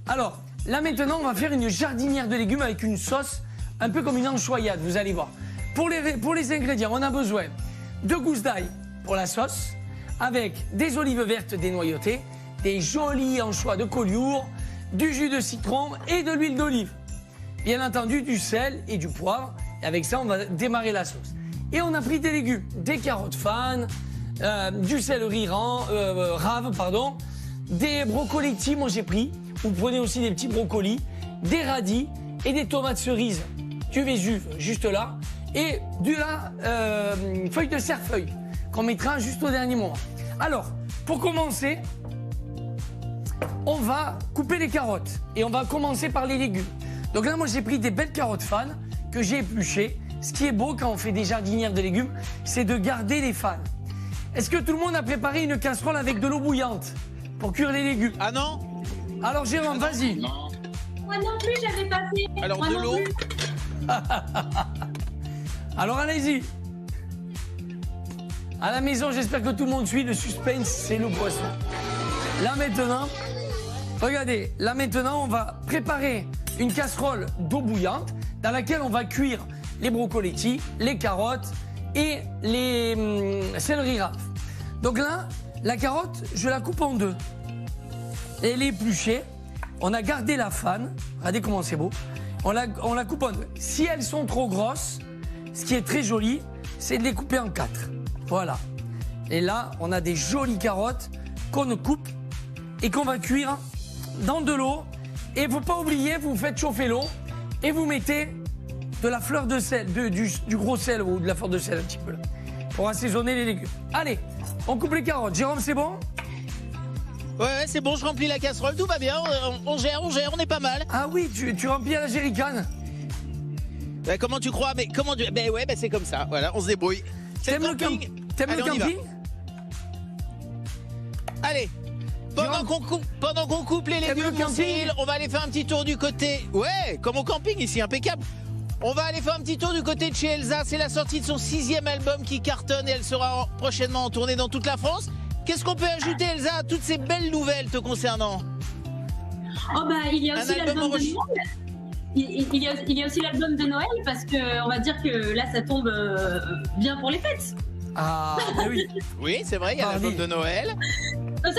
Alors, là maintenant, on va faire une jardinière de légumes avec une sauce un peu comme une anchoyade, vous allez voir. Pour les ingrédients, on a besoin de gousses d'ail pour la sauce, avec des olives vertes dénoyautées, des jolis anchois de Collioure, du jus de citron et de l'huile d'olive. Bien entendu, du sel et du poivre. Et avec ça, on va démarrer la sauce. Et on a pris des légumes, des carottes fanes, du céleri rave, des brocolis, moi j'ai pris. Vous prenez aussi des petits brocolis, des radis et des tomates cerises, du Vésuve, juste là, et de la feuille de cerfeuil qu'on mettra juste au dernier moment. Alors, pour commencer, on va couper les carottes et on va commencer par les légumes. Donc là, moi j'ai pris des belles carottes fanes que j'ai épluchées. Ce qui est beau quand on fait des jardinières de légumes, c'est de garder les fanes. Est-ce que tout le monde a préparé une casserole avec de l'eau bouillante pour cuire les légumes? Ah non? Alors Jérôme, vas-y. Moi non plus, j'avais pas fait. Alors Moi de non l'eau. plus. Alors allez-y. À la maison, j'espère que tout le monde suit. Le suspense, c'est le poisson. Là maintenant, regardez, là maintenant, on va préparer une casserole d'eau bouillante dans laquelle on va cuire les brocolis, les carottes et les céleri raves. Donc là, la carotte, je la coupe en deux. Elle est épluchée. On a gardé la fan. Regardez comment c'est beau. On la coupe en deux. Si elles sont trop grosses, ce qui est très joli, c'est de les couper en 4. Voilà. Et là, on a des jolies carottes qu'on coupe et qu'on va cuire dans de l'eau. Et il ne faut pas oublier, vous faites chauffer l'eau et vous mettez de la fleur de sel, du gros sel ou de la fleur de sel un petit peu là, pour assaisonner les légumes. Allez, on coupe les carottes. Jérôme, c'est bon? Ouais, c'est bon, je remplis la casserole, tout va bien, on gère, on est pas mal. Ah oui, tu remplis à la jerrycan. Comment tu crois? Mais comment tu... Ben ouais, c'est comme ça, voilà, on se débrouille. T'aimes le camping? Allez, pendant qu'on coupe les légumes, mon Cyril, on va aller faire un petit tour du côté... Ouais, comme au camping ici, impeccable. On va aller faire un petit tour du côté de chez Elsa. C'est la sortie de son 6e album qui cartonne et elle sera prochainement en tournée dans toute la France. Qu'est-ce qu'on peut ajouter, Elsa, à toutes ces belles nouvelles te concernant? Oh bah, il y a aussi l'album de Noël. Il y a aussi l'album de Noël parce que on va dire que là, ça tombe bien pour les fêtes. Ah, bah oui. Oui, c'est vrai, il y a l'album de Noël.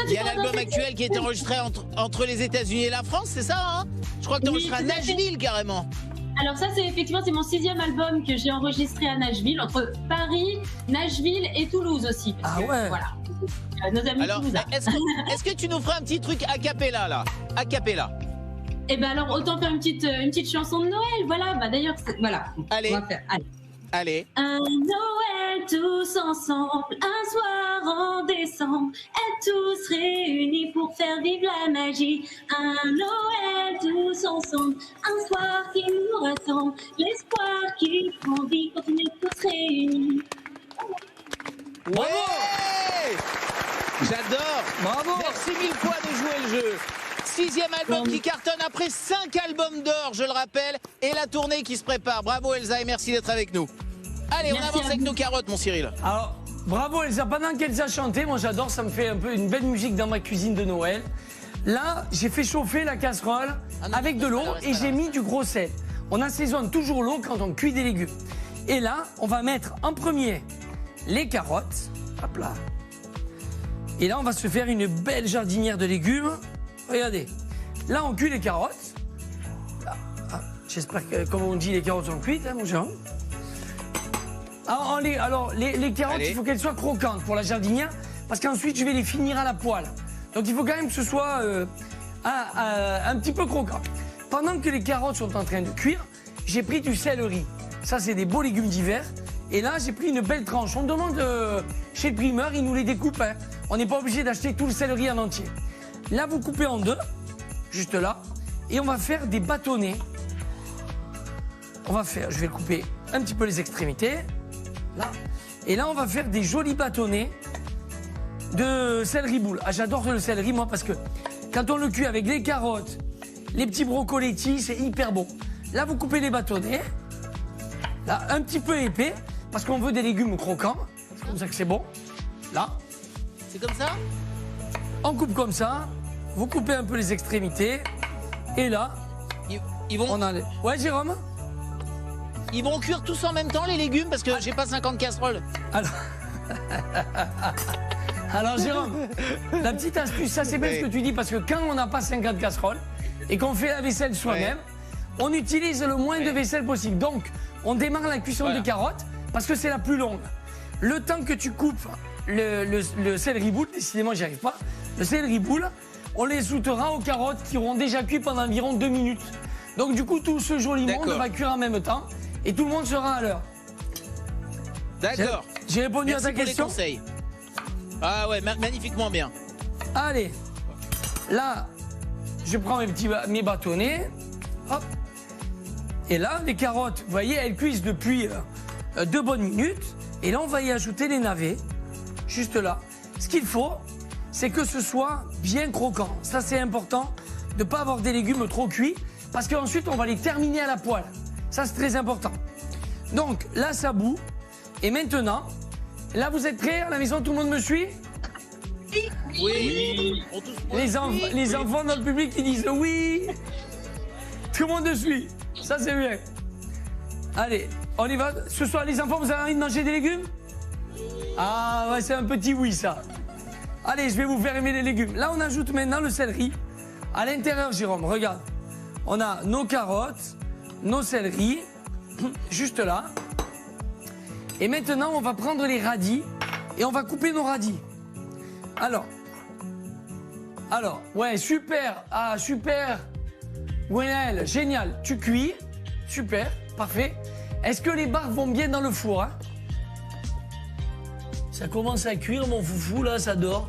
Il y a l'album actuel qui est enregistré entre les États-Unis et la France, c'est ça, hein? Je crois que tu enregistré à Nashville, carrément. Alors ça, c'est mon 6e album que j'ai enregistré à Nashville, entre Paris, Nashville et Toulouse aussi. Ah ouais. Voilà. Nos amis toulousains. Est-ce que tu nous ferais un petit truc a cappella, là? A cappella. Eh ben alors, autant faire une petite chanson de Noël, voilà. Bah d'ailleurs, voilà. Allez. On va faire, allez. Un Noël tous ensemble, un soir en décembre, et tous réunis pour faire vivre la magie. Un Noël tous ensemble, un soir qui nous rassemble, l'espoir qui grandit quand on est tous réunis. Ouais! J'adore. Bravo. Merci 1000 fois de jouer le jeu. 6e album qui cartonne après 5 albums d'or, je le rappelle, et la tournée qui se prépare. Bravo Elsa et merci d'être avec nous. Allez, Merci on avance avec nos carottes, mon Cyril. Alors, bravo Elsa, pendant qu'Elsa chantait, moi j'adore, ça me fait un peu une belle musique dans ma cuisine de Noël. Là, j'ai fait chauffer la casserole avec de l'eau et j'ai mis du gros sel. On assaisonne toujours l'eau quand on cuit des légumes. Et là, on va mettre en premier les carottes. Hop là. Et là, on va se faire une belle jardinière de légumes. Regardez. Là, on cuit les carottes. J'espère que, comme on dit, les carottes sont cuites, hein, mon Jérôme. Alors, les carottes, il faut qu'elles soient croquantes pour la jardinière, parce qu'ensuite, je vais les finir à la poêle. Donc, il faut quand même que ce soit un petit peu croquant. Pendant que les carottes sont en train de cuire, j'ai pris du céleri. Ça, c'est des beaux légumes d'hiver. Et là, j'ai pris une belle tranche. On demande chez le primeur, il nous les découpe. Hein. On n'est pas obligé d'acheter tout le céleri en entier. Là, vous coupez en deux, juste là. Et on va faire des bâtonnets. Je vais couper un petit peu les extrémités. Là. Et là, on va faire des jolis bâtonnets de céleri boule. Ah, j'adore le céleri, moi, parce que quand on le cuit avec les carottes, les petits brocolettis, c'est hyper bon. Là, vous coupez les bâtonnets. Là, un petit peu épais, parce qu'on veut des légumes croquants. C'est comme ça que c'est bon. Là. C'est comme ça? On coupe comme ça. Vous coupez un peu les extrémités. Et là, ils vont... on a... Ouais, Jérôme? Ils vont cuire tous en même temps, les légumes, parce que j'ai pas 50 casseroles. Alors Jérôme, la petite astuce, ça c'est bien ce que tu dis, parce que quand on n'a pas 50 casseroles et qu'on fait la vaisselle soi-même, on utilise le moins de vaisselle possible. Donc, on démarre la cuisson des carottes, parce que c'est la plus longue. Le temps que tu coupes le céleri boule, décidément j'y arrive pas, le céleri boule, on les soutera aux carottes qui auront déjà cuit pendant environ 2 minutes. Donc du coup, tout ce joli monde va cuire en même temps et tout le monde sera à l'heure. D'accord. J'ai répondu à ta question. Merci pour les conseils. Ah ouais, magnifiquement bien. Allez, là, je prends mes bâtonnets. Hop. Et là, les carottes, vous voyez, elles cuisent depuis 2 bonnes minutes. Et là, on va y ajouter les navets, juste là. Ce qu'il faut, c'est que ce soit bien croquant. Ça, c'est important de ne pas avoir des légumes trop cuits, parce qu'ensuite, on va les terminer à la poêle. Ça, c'est très important. Donc, là, ça bout. Et maintenant, là, vous êtes prêts à la maison? Tout le monde me suit? Oui. Les enfants dans le public qui disent oui. Tout le monde me suit. Ça, c'est bien. Allez, on y va. Ce soir, les enfants, vous avez envie de manger des légumes? Ah, ouais, c'est un petit oui, ça. Allez, je vais vous faire aimer les légumes. Là, on ajoute maintenant le céleri. À l'intérieur, Jérôme, regarde. On a nos carottes, nos céleris, juste là. Et maintenant, on va prendre les radis et on va couper nos radis. Alors, ouais, super. Ah, super. Gwenaël, génial. Tu cuis. Super, parfait. Est-ce que les barres vont bien dans le four, hein? Ça commence à cuire, mon foufou, là, ça dort.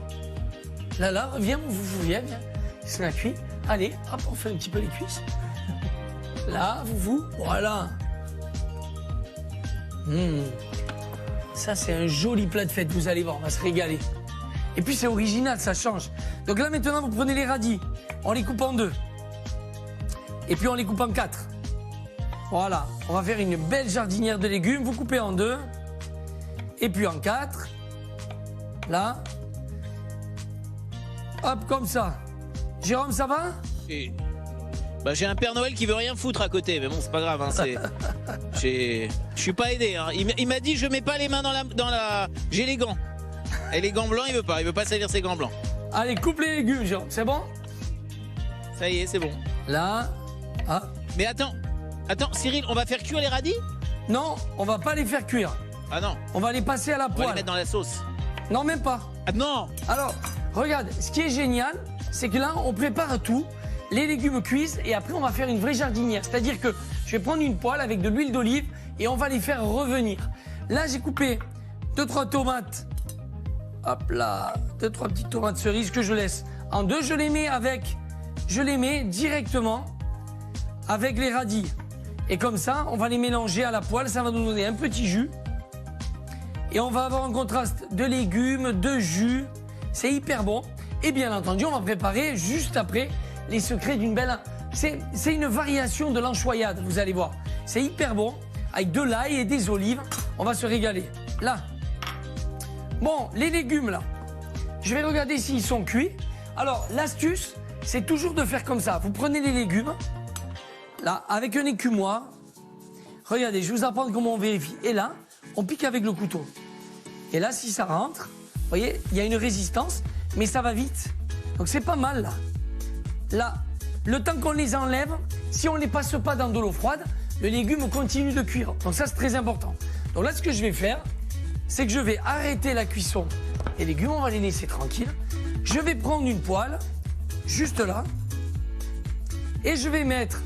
Là, viens, mon foufou, viens. Ça a cuit. Allez, hop, on fait un petit peu les cuisses. Là, foufou, voilà. Ça, c'est un joli plat de fête, vous allez voir, on va se régaler. Et puis, c'est original, ça change. Donc là, maintenant, vous prenez les radis. On les coupe en 2. Et puis, on les coupe en 4. Voilà, on va faire une belle jardinière de légumes. Vous coupez en 2. Et puis en 4. Là. Hop, comme ça. Jérôme, ça va? Bah, j'ai un Père Noël qui veut rien foutre à côté, mais bon, c'est pas grave. Hein, je suis pas aidé. Hein. Il m'a dit je mets pas les mains dans la. J'ai les gants. Et les gants blancs, il veut pas salir ses gants blancs. Allez, coupe les légumes, Jérôme. C'est bon? Ça y est, c'est bon. Là. Ah. Mais attends, Cyril, on va faire cuire les radis? Non, on va pas les faire cuire. Ah non. On va les passer à la On va poêle. les mettre dans la sauce. Non, même pas. Ah non. Alors, regarde, ce qui est génial, c'est que là, on prépare tout. Les légumes cuisent et après, on va faire une vraie jardinière. C'est-à-dire que je vais prendre une poêle avec de l'huile d'olive et on va les faire revenir. Là, j'ai coupé 2-3 tomates. Hop là, 2-3 petites tomates cerises que je laisse en 2. Je les mets directement avec les radis. Et comme ça, on va les mélanger à la poêle. Ça va nous donner un petit jus. Et on va avoir un contraste de légumes, de jus. C'est hyper bon. Et bien entendu, on va préparer juste après les secrets d'une belle... C'est une variation de l'anchoyade, vous allez voir. C'est hyper bon, avec de l'ail et des olives. On va se régaler. Là. Bon, les légumes, là. Je vais regarder s'ils sont cuits. Alors, l'astuce, c'est toujours de faire comme ça. Vous prenez les légumes, là, avec un écumoire. Regardez, je vais vous apprendre comment on vérifie. Et là, on pique avec le couteau. Et là, si ça rentre, vous voyez, il y a une résistance, mais ça va vite. Donc, c'est pas mal, là. Là, le temps qu'on les enlève, si on ne les passe pas dans de l'eau froide, le légume continue de cuire. Donc ça, c'est très important. Donc là, ce que je vais faire, c'est que je vais arrêter la cuisson des légumes. On va les laisser tranquilles. Je vais prendre une poêle, juste là, et je vais mettre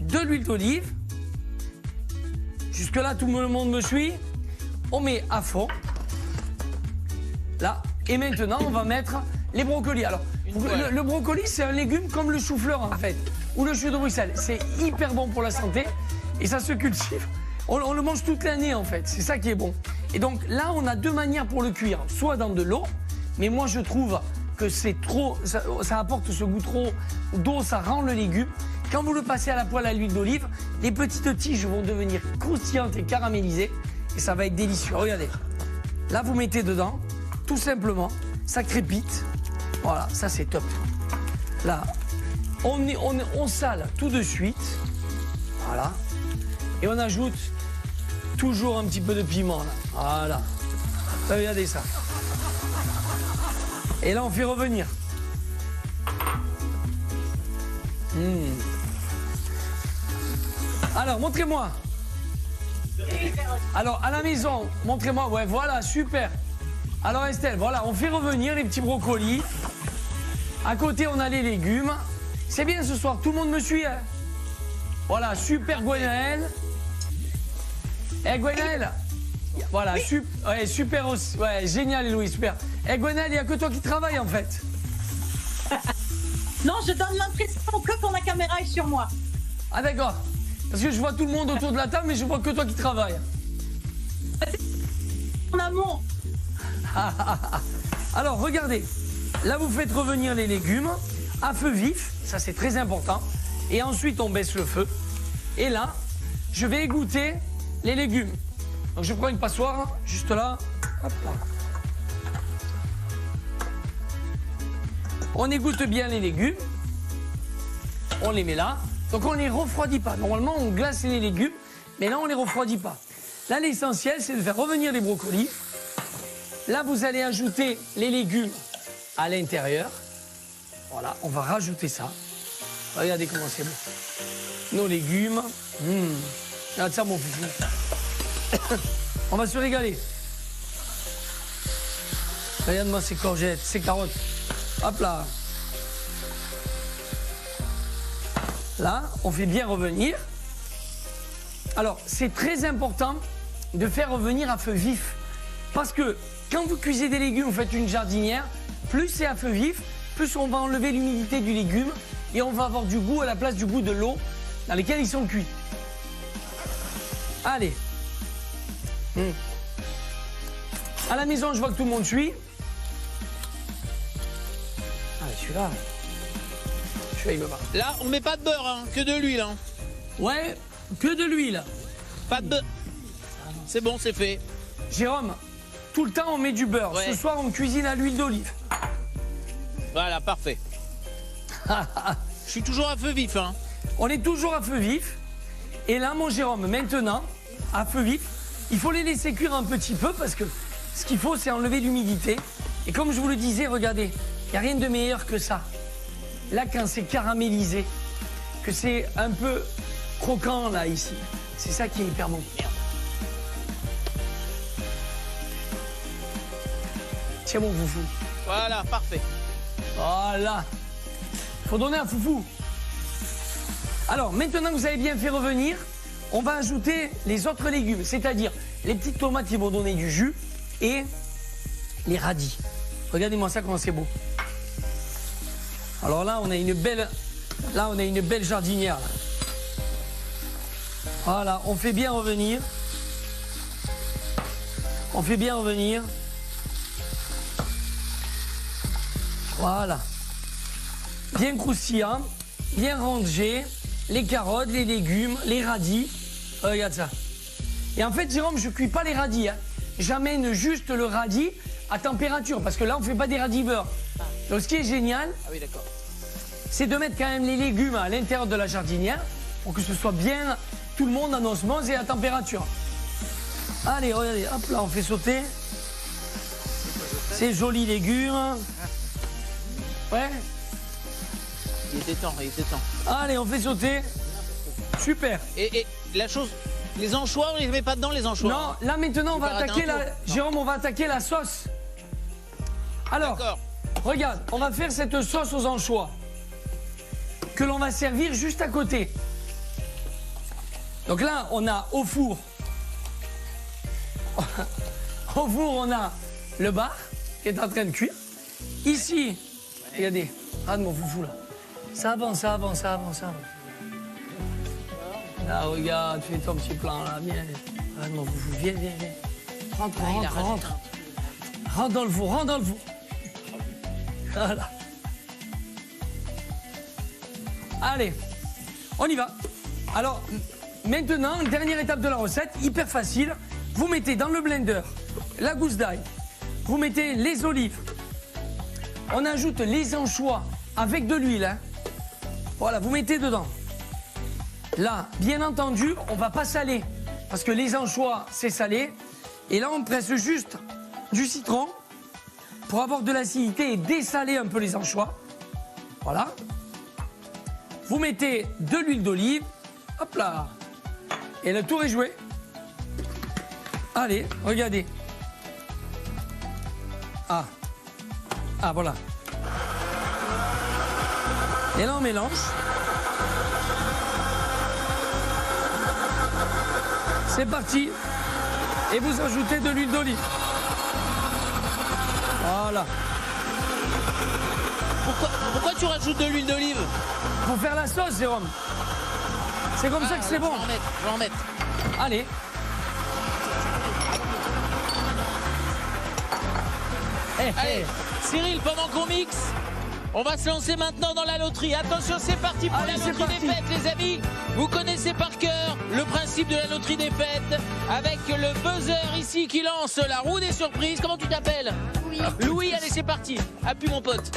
de l'huile d'olive. Jusque-là, tout le monde me suit. On met à fond. Là. Et maintenant, on va mettre les brocolis. Alors, le brocoli, c'est un légume comme le chou-fleur, en fait, ou le chou de Bruxelles. C'est hyper bon pour la santé et ça se cultive. On le mange toute l'année, en fait. C'est ça qui est bon. Et donc, là, on a 2 manières pour le cuire. Soit dans de l'eau, mais moi, je trouve que c'est trop... Ça apporte ce goût trop d'eau, ça rend le légume. Quand vous le passez à la poêle à l'huile d'olive, les petites tiges vont devenir croustillantes et caramélisées. Et ça va être délicieux. Regardez. Là, vous mettez dedans, tout simplement. Ça crépite. Voilà, ça c'est top. Là, on sale tout de suite. Voilà. Et on ajoute toujours un petit peu de piment. Là. Voilà. Regardez ça. Et là, on fait revenir. Alors, montrez-moi. Alors, à la maison, montrez-moi. Ouais, voilà, super. Alors, Estelle, voilà, on fait revenir les petits brocolis. À côté, on a les légumes. C'est bien ce soir, tout le monde me suit, hein? Voilà, super Gwenaël. Eh, Gwenaël. Voilà, ouais, super aussi. Ouais, génial, Héloïse, super. Eh, Gwenaël, il n'y a que toi qui travailles, en fait. Non, je donne l'impression que quand la caméra est sur moi. Ah, d'accord. Parce que je vois tout le monde autour de la table, mais je vois que toi qui travailles. En amont. Alors, regardez. Là, vous faites revenir les légumes à feu vif. Ça, c'est très important. Et ensuite, on baisse le feu. Et là, je vais égoutter les légumes. Donc, je prends une passoire, juste là. Hop là. On égoutte bien les légumes. On les met là. Donc, on ne les refroidit pas. Normalement, on glace les légumes. Mais là, on ne les refroidit pas. Là, l'essentiel, c'est de faire revenir les brocolis. Là, vous allez ajouter les légumes à l'intérieur. Voilà, on va rajouter ça. Regardez comment c'est beau. Nos légumes. Regarde ça, mon foufou. On va se régaler. Regarde-moi ces courgettes, ces carottes. Hop là. Là, on fait bien revenir. Alors, c'est très important de faire revenir à feu vif. Parce que quand vous cuisez des légumes, vous faites une jardinière, plus c'est à feu vif, plus on va enlever l'humidité du légume et on va avoir du goût à la place du goût de l'eau dans lesquelles ils sont cuits. Allez. À la maison, je vois que tout le monde suit. Ah, celui-là. Celui-là, il me va. Là, on met pas de beurre, hein, que de l'huile. Hein. Ouais, que de l'huile. Pas de beurre. C'est bon, c'est fait. Jérôme, tout le temps, on met du beurre. Ouais. Ce soir, on cuisine à l'huile d'olive. Voilà, parfait. Je suis toujours à feu vif. Hein. On est toujours à feu vif. Et là, mon Jérôme, maintenant, à feu vif, il faut les laisser cuire un petit peu parce que ce qu'il faut, c'est enlever l'humidité. Et comme je vous le disais, regardez, il n'y a rien de meilleur que ça. Là, quand c'est caramélisé, que c'est un peu croquant, là, ici, c'est ça qui est hyper bon. Merde. Tiens, mon foufou. Voilà, parfait. Voilà. Faut donner un foufou. Alors, maintenant que vous avez bien fait revenir, on va ajouter les autres légumes, c'est-à-dire les petites tomates qui vont donner du jus et les radis. Regardez-moi ça, comment c'est beau. Alors là, on a une belle jardinière. Là. Voilà, on fait bien revenir. On fait bien revenir. Voilà. Bien croustillant, bien rangé. Les carottes, les légumes, les radis. Regarde ça. Et en fait, Jérôme, je ne cuis pas les radis. Hein. J'amène juste le radis à température. Parce que là, on ne fait pas des radis beurre. Donc, ce qui est génial, c'est de mettre quand même les légumes à l'intérieur de la jardinière pour que ce soit bien tout le monde en osmose et à température. Allez, regardez. Hop là, on fait sauter. Ces jolis légumes. Ouais. Il était temps, il était temps. Allez, on fait sauter. Super. Et la chose, les anchois, on les met pas dedans, les anchois. Non, là maintenant, on va attaquer Jérôme, on va attaquer la sauce. Alors, regarde, on va faire cette sauce aux anchois que l'on va servir juste à côté. Donc là, on a au four. Au four, on a le bar qui est en train de cuire. Ici, regardez, regarde mon foufou là. Ça avance, ça avance, ça avance, ça avance. Là, regarde, fais ton petit plan là, viens. Regarde mon foufou, viens, viens, viens. Rentre, rentre, rentre. Rentre dans le four, rentre dans le four. Voilà. Allez, on y va. Alors, maintenant, dernière étape de la recette, hyper facile. Vous mettez dans le blender la gousse d'ail, vous mettez les olives, on ajoute les anchois avec de l'huile. Hein. Voilà, vous mettez dedans. Là, bien entendu, on ne va pas saler parce que les anchois, c'est salé. Et là, on presse juste du citron pour avoir de l'acidité et dessaler un peu les anchois. Voilà. Vous mettez de l'huile d'olive. Hop là. Et le tour est joué. Allez, regardez. Ah. Ah, voilà. Et là, on mélange. C'est parti. Et vous ajoutez de l'huile d'olive. Voilà. Pourquoi tu rajoutes de l'huile d'olive? Pour faire la sauce, Jérôme. C'est comme ça que c'est bon. Je vais en mettre. Allez. Allez, Cyril, pendant qu'on mixe, on va se lancer maintenant dans la loterie. Attention, c'est parti pour Allez, la c'est loterie parti. des fêtes, les amis. Vous connaissez par cœur le principe de la loterie des fêtes avec le buzzer ici qui lance la roue des surprises. Comment tu t'appelles? Oui. Louis, allez, c'est parti. Appuie, mon pote.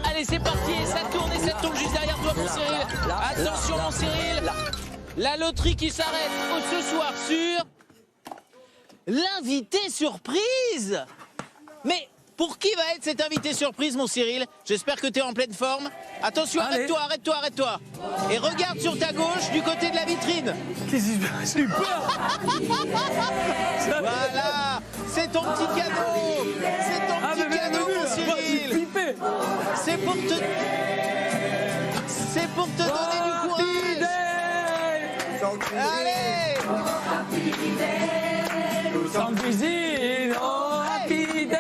Allez, c'est parti. Et ça tourne juste derrière toi, mon Cyril. Attention, mon Cyril. La loterie qui s'arrête ce soir sur l'invité surprise. Mais Pour qui va être cet invité surprise, mon Cyril? J'espère que tu es en pleine forme. Attention, Allez. arrête-toi. Et regarde sur ta gauche, du côté de la vitrine. Qu'est-ce que j'ai eu peur. Voilà, c'est ton petit cadeau. C'est ton petit cadeau, mon J'ai Cyril. flippé. C'est pour te donner du courage. Allez. Sans cuisine, oh happy day.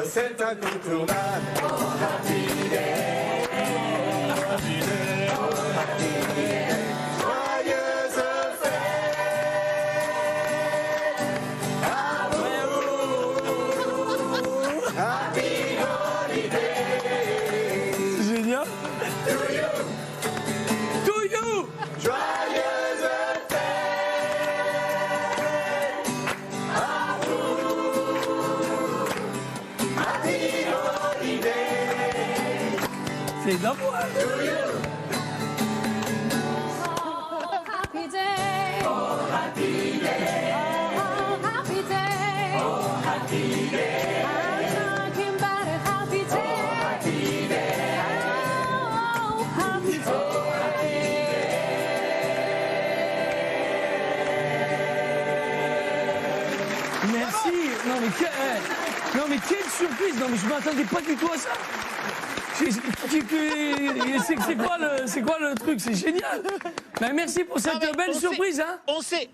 C'est incontournable. Oh, happy day. Oh, happy day. Oh, happy day. Joyeuse fête à vous. Happy holiday. C'est génial. To you. To you. Joyeuse fête à vous. Happy holiday. C'est d'amour. Happy day. Oh, happy day. Oh, happy day. Oh, happy day. I'm talking about a happy day. Oh, happy day. Oh, happy Merci. Non mais quelle surprise. Non mais je m'attendais pas du tout à ça. C'est quoi le truc? C'est génial. Ben, merci pour cette Non, mais belle surprise. Hein. On sait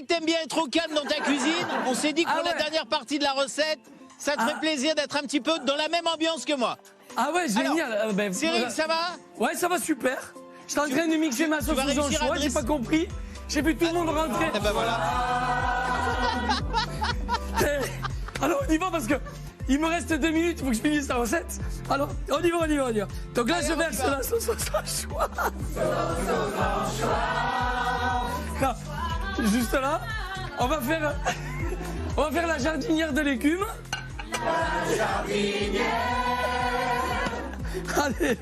que t'aimes bien être au calme dans ta cuisine. On s'est dit que pour Ah la ouais. dernière partie de la recette, ça te ferait plaisir d'être un petit peu dans la même ambiance que moi. Ah ouais, génial. Alors, Ben, Cyril, voilà. ça va? Ouais, ça va super. J'étais en train de mixer ma sauce vas aux réussir à anchois, j'ai dresser- pas compris. J'ai vu tout le monde rentrer. Eh ben voilà. Alors on y va parce que il me reste 2 minutes, il faut que je finisse la recette. Alors on y va. Donc là Allez, je on y verse va. la sauce aux anchois. Là, juste là, on va faire la jardinière de légumes. Allez.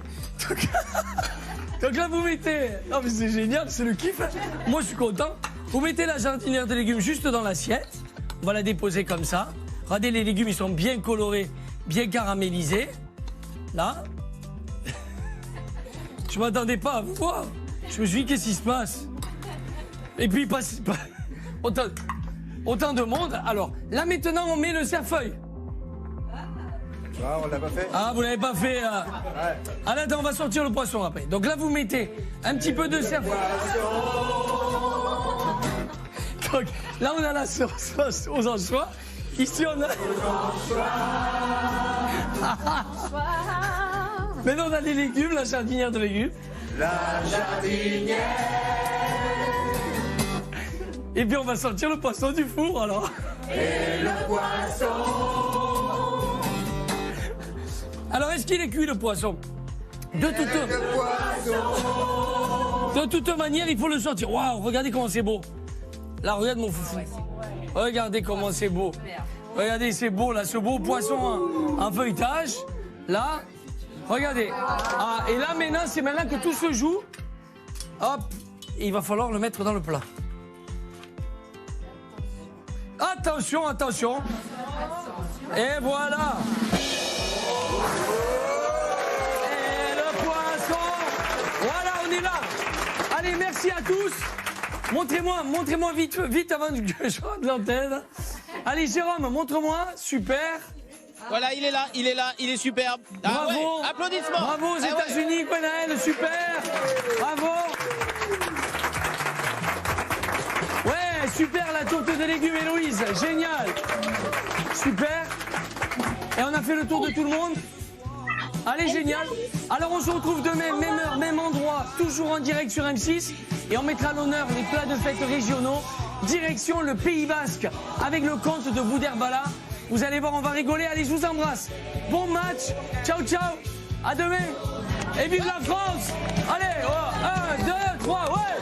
Donc là vous mettez. Non mais c'est génial, c'est le kiff. Moi je suis content. Vous mettez la jardinière de légumes juste dans l'assiette. On va la déposer comme ça. Regardez, les légumes, ils sont bien colorés, bien caramélisés. Là. Je m'attendais pas à vous voir. Je me suis dit, qu'est-ce qui se passe? Et puis, il passe autant de monde. Alors, là, maintenant, on met le cerfeuil. Ah, on l'a pas fait. Ah, vous l'avez pas fait. Ah là, attends, on va sortir le poisson après. Donc là, vous mettez un petit peu de cerfeuil. Donc là, on a la sauce aux anchois. Ici, on a. Maintenant, on a les légumes, la jardinière de légumes. La jardinière. Et puis, on va sortir le poisson du four, alors. Et le poisson. Alors, est-ce qu'il est cuit, le poisson? De toute manière, il faut le sortir. Waouh, regardez comment c'est beau. Là, regarde mon foufou. Regardez comment c'est beau. Regardez, c'est beau, là, ce beau poisson en feuilletage. Là, regardez. Ah, et là, maintenant, c'est maintenant que tout se joue. Hop, il va falloir le mettre dans le plat. Attention, attention. Et voilà. Et le poisson. Voilà, on est là. Allez, merci à tous. Montrez-moi vite avant que je rende l'antenne. Allez, Jérôme, montre-moi. Super. Voilà, il est là, il est superbe. Ah Bravo. ouais, applaudissements. Bravo aux Ah ouais. États-Unis, Gwenaël, super. Bravo. Ouais, super la tourte de légumes, Héloïse. Génial. Super. Et on a fait le tour de tout le monde. Allez, génial. Alors, on se retrouve demain, même heure, même endroit, toujours en direct sur M6. Et on mettra à l'honneur les plats de fête régionaux. Direction le Pays Basque, avec le comte de Boudherbala. Vous allez voir, on va rigoler. Allez, je vous embrasse. Bon match. Ciao, ciao. À demain. Et vive la France. Allez, 1, 2, 3, ouais.